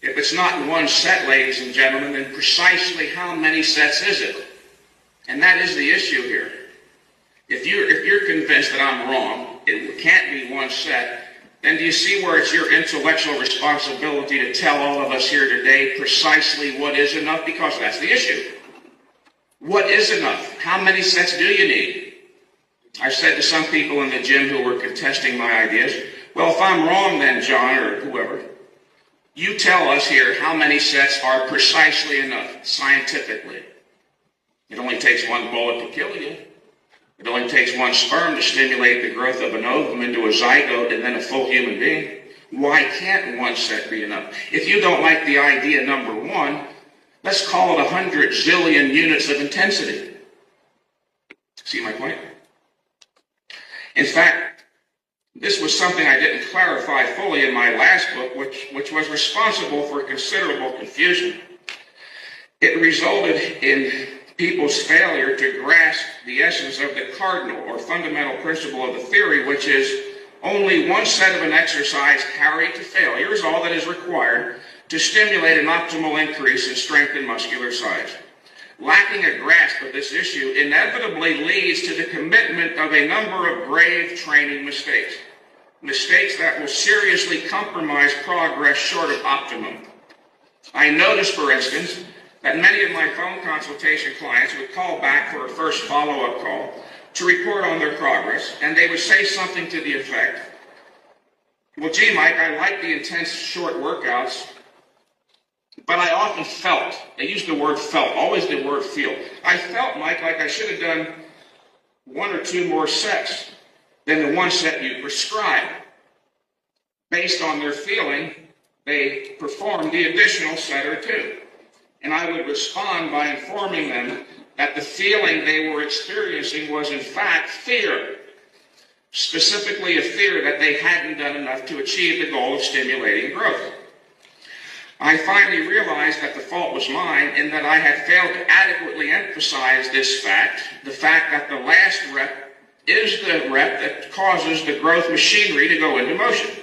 If it's not in one set, ladies and gentlemen, then precisely how many sets is it? And that is the issue here. If you're convinced that I'm wrong, it can't be one set, then do you see where it's your intellectual responsibility to tell all of us here today precisely what is enough? Because that's the issue. What is enough? How many sets do you need? I said to some people in the gym who were contesting my ideas, well, if I'm wrong then, John, or whoever, you tell us here how many sets are precisely enough, scientifically. It only takes one bullet to kill you. It only takes one sperm to stimulate the growth of an ovum into a zygote and then a full human being. Why can't one set be enough? If you don't like the idea number one, let's call it 100 zillion units of intensity. See my point? In fact, this was something I didn't clarify fully in my last book, which was responsible for considerable confusion. It resulted in people's failure to grasp the essence of the cardinal or fundamental principle of the theory, which is only one set of an exercise carried to failure is all that is required to stimulate an optimal increase in strength and muscular size. Lacking a grasp of this issue inevitably leads to the commitment of a number of grave training mistakes, mistakes that will seriously compromise progress short of optimum. I noticed, for instance, that many of my phone consultation clients would call back for a first follow-up call to report on their progress, and they would say something to the effect, well, gee, Mike, I like the intense short workouts, but I often felt, they used the word felt, always the word feel. I felt, Mike, like I should have done one or two more sets than the one set you prescribed. Based on their feeling, they performed the additional set or two. And I would respond by informing them that the feeling they were experiencing was in fact fear, specifically a fear that they hadn't done enough to achieve the goal of stimulating growth. I finally realized that the fault was mine in that I had failed to adequately emphasize this fact, the fact that the last rep is the rep that causes the growth machinery to go into motion.